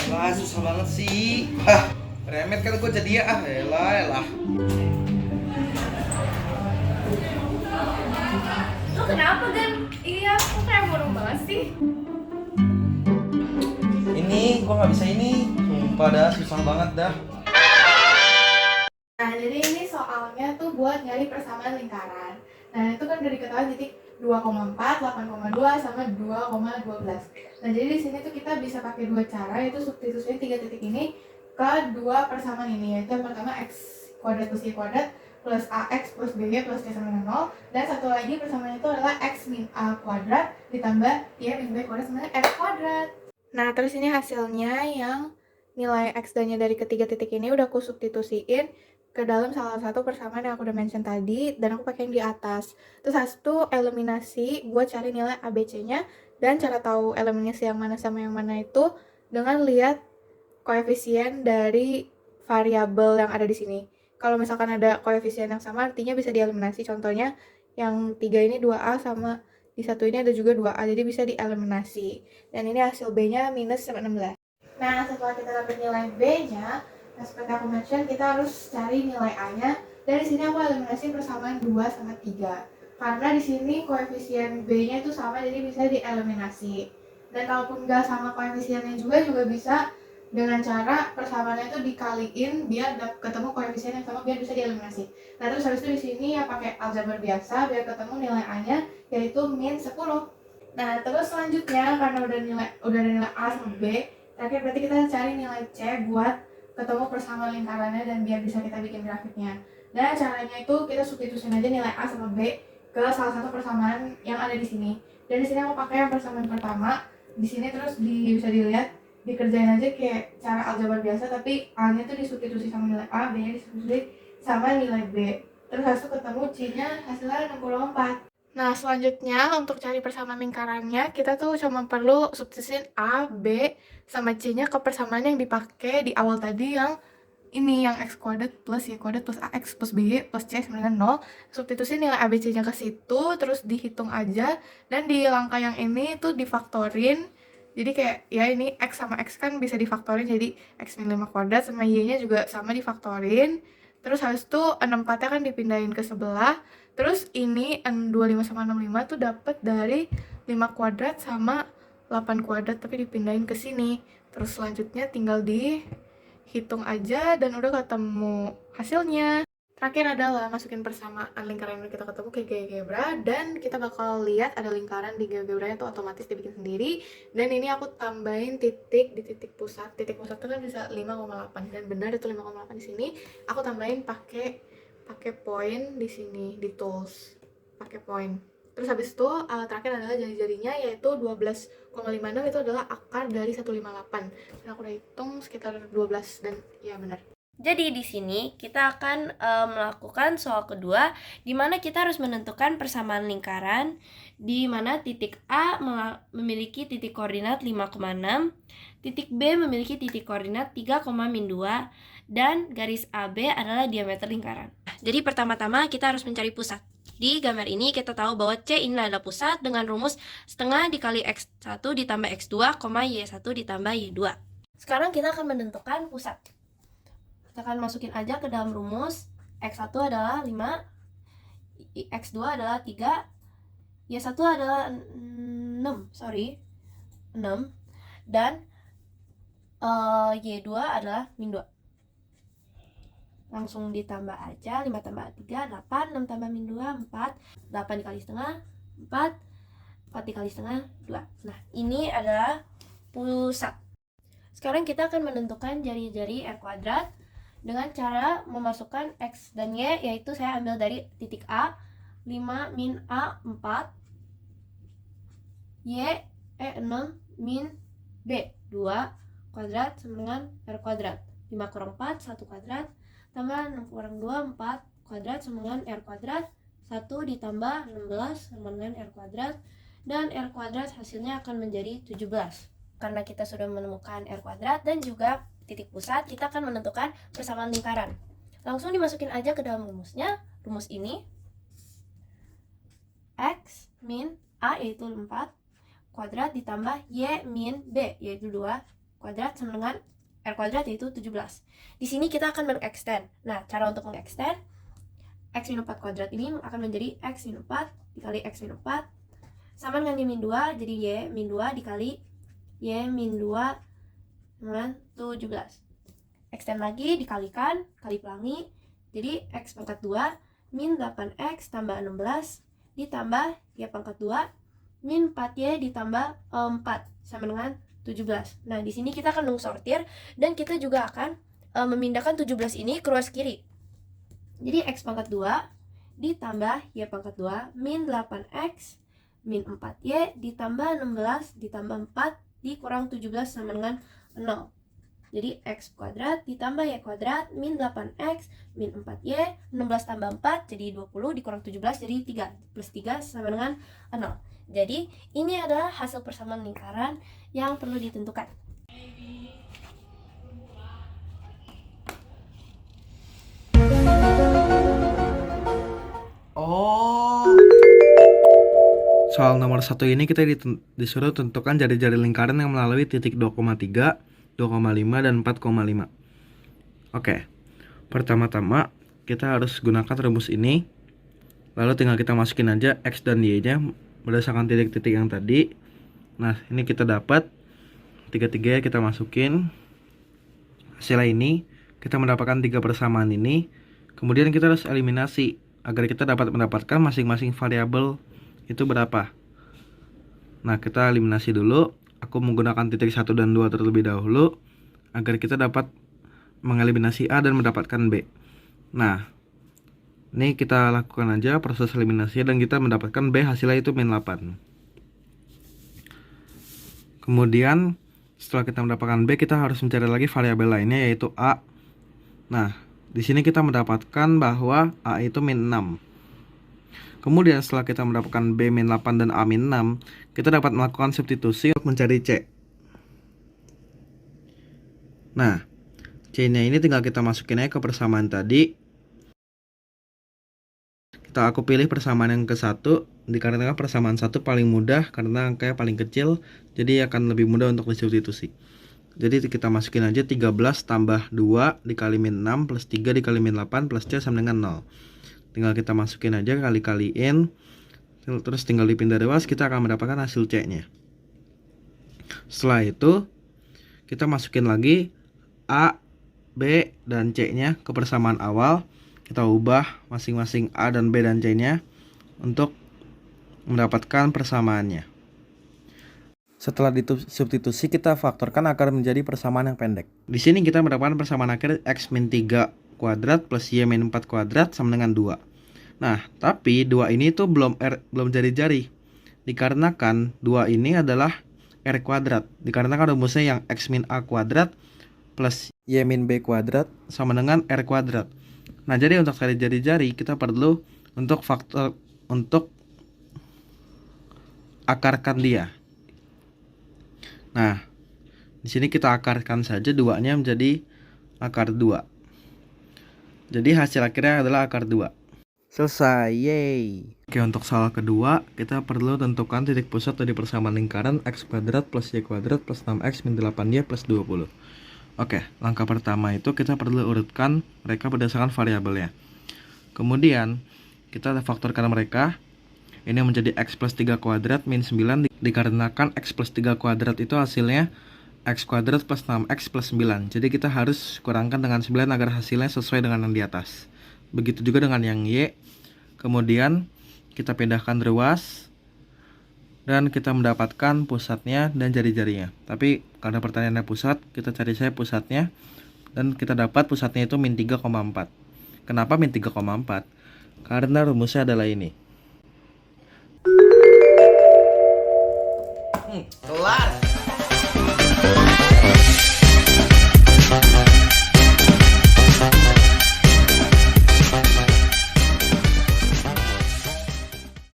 Alah, susah banget sih. Hah, remet kan gue jadi ya. Elah, elah. Lu kenapa, Gan? Iya, kok kayak murung banget sih? Ini, gue nggak bisa ini. Sumpah dah, susah banget dah. Nah, jadi ini soalnya tuh buat nyari persamaan lingkaran. Nah, itu kan udah diketahui titik 2,4, 8,2 sama 2,12. Nah, jadi di sini tuh kita bisa pakai dua cara, yaitu substitusinya tiga titik ini ke dua persamaan ini, yaitu yang pertama x kuadrat plus y kuadrat plus ax plus by plus c sama dengan 0, dan satu lagi persamaan itu adalah x min a kuadrat ditambah y min b kuadrat sama dengan x kuadrat. Nah, terus ini hasilnya yang nilai x dan-nya dari ketiga titik ini udah aku substitusiin ke dalam salah satu persamaan yang aku udah mention tadi, dan aku pakai yang di atas. Terus habis itu eliminasi buat cari nilai ABC-nya, dan cara tahu eliminasi yang mana sama yang mana itu dengan lihat koefisien dari variabel yang ada di sini. Kalau misalkan ada koefisien yang sama artinya bisa dieliminasi. Contohnya yang 3 ini 2A sama di satu ini ada juga 2A, jadi bisa dieliminasi. Dan ini hasil B-nya minus 16. Nah, setelah kita dapat nilai B-nya, nah seperti aku mention, kita harus cari nilai A-nya. Dan di sini aku eliminasi persamaan 2 sama 3. Karena di sini koefisien B-nya itu sama, jadi bisa dieliminasi. Dan kalaupun nggak sama koefisiennya juga bisa dengan cara persamaannya itu dikaliin biar ketemu koefisien yang sama biar bisa dieliminasi. Nah, terus habis itu di sini ya pakai aljabar biasa biar ketemu nilai A-nya, yaitu min 10. Nah, terus selanjutnya karena udah ada nilai A sama B, terakhir berarti kita cari nilai C buat ketemu persamaan lingkarannya dan biar bisa kita bikin grafiknya. Dan caranya itu kita substitusin aja nilai A sama B ke salah satu persamaan yang ada di sini. Dan di sini aku pakai yang persamaan pertama. Di sini terus bisa dilihat dikerjain aja kayak cara aljabar biasa, tapi A-nya tuh disubstitusi sama nilai A, B-nya disubstitusi sama nilai B. Terus hasil ketemu C-nya hasilnya 64. Nah, selanjutnya untuk cari persamaan lingkarannya, kita tuh cuma perlu substitusin A, B, sama C-nya ke persamaan yang dipakai di awal tadi, yang ini, yang x kuadrat plus y kuadrat plus ax plus by plus c sama dengan 0. Substitusi nilai A, B, C-nya ke situ, terus dihitung aja, dan di langkah yang ini tuh difaktorin. Jadi kayak, ya ini x sama x kan bisa difaktorin, jadi x min 5 kuadrat sama y-nya juga sama difaktorin. Terus habis itu 64-nya kan dipindahin ke sebelah. Terus ini 25 sama 65 tuh dapat dari 5 kuadrat sama 8 kuadrat tapi dipindahin ke sini. Terus selanjutnya tinggal dihitung aja dan udah ketemu hasilnya. Terakhir adalah masukin persamaan lingkaran yang kita ketemu ke GeoGebra, dan kita bakal lihat ada lingkaran di GeoGebra itu otomatis dibikin sendiri. Dan ini aku tambahin titik di titik pusat. Titik pusat itu kan bisa 5,8 dan benar itu 5,8 di sini. Aku tambahin pakai poin di sini di tools. Pakai poin. Terus habis itu terakhir adalah jari-jarinya, yaitu 12,56 itu adalah akar dari 158. Dan aku udah hitung sekitar 12 dan ya benar. Jadi di sini kita akan melakukan soal kedua, di mana kita harus menentukan persamaan lingkaran, di mana titik A memiliki titik koordinat 5,6, titik B memiliki titik koordinat 3,-2, dan garis AB adalah diameter lingkaran. Jadi pertama-tama kita harus mencari pusat. Di gambar ini kita tahu bahwa C ini adalah pusat dengan rumus setengah dikali X1 ditambah X2, Y1 ditambah Y2. Sekarang kita akan menentukan pusat. Kita akan masukin aja ke dalam rumus. X1 adalah 5, X2 adalah 3, Y1 adalah 6, dan Y2 adalah min 2. Langsung ditambah aja, 5 tambah 3, 8, 6 tambah min 2, 4, 8 dikali setengah, 4, 4 dikali setengah, 2. Nah, ini adalah pusat. Sekarang kita akan menentukan jari-jari R kuadrat dengan cara memasukkan X dan Y, yaitu saya ambil dari titik A, 5 min A, 4, Y, 6 min B, 2 kuadrat sama dengan R kuadrat. 5 kurang 4, 1 kuadrat, tambah 6 kurang 2, 4 kuadrat sama dengan R kuadrat, 1 ditambah 16 sama dengan R kuadrat, dan R kuadrat hasilnya akan menjadi 17. Karena kita sudah menemukan R kuadrat dan juga titik pusat, kita akan menentukan persamaan lingkaran. Langsung dimasukin aja ke dalam rumusnya. Rumus ini X min A yaitu 4 kuadrat ditambah Y min B, yaitu 2 kuadrat sama dengan R kuadrat, yaitu 17. Di sini kita akan mengextend. Nah, cara untuk mengextend, X min 4 kuadrat ini akan menjadi X min 4 dikali X min 4 sama dengan Y min 2, jadi Y min 2 dikali Y min 2 dengan 17. Extend lagi, dikalikan, kali pelangi, jadi X pangkat 2 min 8X tambah 16 ditambah Y pangkat 2 min 4Y ditambah 4 sama dengan 17. Nah, di sini kita akan mengsortir dan kita juga akan memindahkan 17 ini ke ruas kiri. Jadi X pangkat 2 ditambah Y pangkat 2 min 8X min 4Y ditambah 16 ditambah 4 dikurang 17 sama dengan 0. Jadi X kuadrat ditambah Y kuadrat min 8X min 4Y, 16 tambah 4 jadi 20 dikurang 17 jadi 3 plus 3 sama dengan 0. Jadi ini adalah hasil persamaan lingkaran yang perlu ditentukan. Oh. Soal nomor 1 ini kita disuruh tentukan jari-jari lingkaran yang melalui titik 2,3, 2,5, dan 4,5. Oke, pertama-tama kita harus gunakan rumus ini. Lalu tinggal kita masukin aja X dan Y-nya berdasarkan titik-titik yang tadi. Nah, ini kita dapat tiga-tiganya kita masukin. Hasilnya ini, kita mendapatkan 3 persamaan ini. Kemudian kita harus eliminasi agar kita dapat mendapatkan masing-masing variabel itu berapa. Nah, kita eliminasi dulu. Aku menggunakan titik 1 dan 2 terlebih dahulu agar kita dapat mengeliminasi A dan mendapatkan B. Nah, ini kita lakukan aja proses eliminasi dan kita mendapatkan B, hasilnya itu min 8. Kemudian setelah kita mendapatkan B, kita harus mencari lagi variabel lainnya yaitu A. Nah, di sini kita mendapatkan bahwa A itu min 6. Kemudian setelah kita mendapatkan B min 8 dan A min 6, kita dapat melakukan substitusi untuk mencari C. Nah, C-nya ini tinggal kita masukin aja ke persamaan tadi. Aku pilih persamaan yang ke-1 dikarenakan persamaan 1 paling mudah karena angkanya paling kecil, jadi akan lebih mudah untuk disubstitusi. Jadi kita masukin aja 13 tambah 2 dikali min 6 plus 3 dikali min 8 plus C sama dengan 0. Tinggal kita masukin aja, kali-kaliin, terus tinggal dipindah ruas, kita akan mendapatkan hasil C-nya. Setelah itu kita masukin lagi A, B, dan C-nya ke persamaan awal. Kita ubah masing-masing A dan B dan C-nya untuk mendapatkan persamaannya. Setelah disubstitusi, kita faktorkan agar menjadi persamaan yang pendek. Di sini kita mendapatkan persamaan akhir X min 3 kuadrat plus Y min 4 kuadrat sama dengan 2. Nah, tapi 2 ini tuh belum jari-jari. Dikarenakan 2 ini adalah R kuadrat. Dikarenakan rumusnya yang X min A kuadrat plus Y min B kuadrat sama dengan R kuadrat. Nah, jadi untuk cari jari-jari kita perlu untuk akarkan dia. Nah, di sini kita akarkan saja 2-nya menjadi akar 2. Jadi hasil akhirnya adalah akar 2. Selesai, yeay. Oke, untuk soal kedua, kita perlu tentukan titik pusat dari persamaan lingkaran X kuadrat plus Y kuadrat plus 6X min 8Y plus 20. Oke, langkah pertama itu kita perlu urutkan mereka berdasarkan variabelnya. Kemudian, kita faktorkan mereka. Ini menjadi X plus 3 kuadrat min 9 dikarenakan X plus 3 kuadrat itu hasilnya X kuadrat plus 6X plus 9. Jadi kita harus kurangkan dengan 9 agar hasilnya sesuai dengan yang di atas. Begitu juga dengan yang Y. Kemudian kita pindahkan ruas dan kita mendapatkan pusatnya dan jari-jarinya. Tapi karena pertanyaannya pusat, kita cari saja pusatnya dan kita dapat pusatnya itu min 3,4. Kenapa min 3,4? Karena rumusnya adalah ini. Kelar.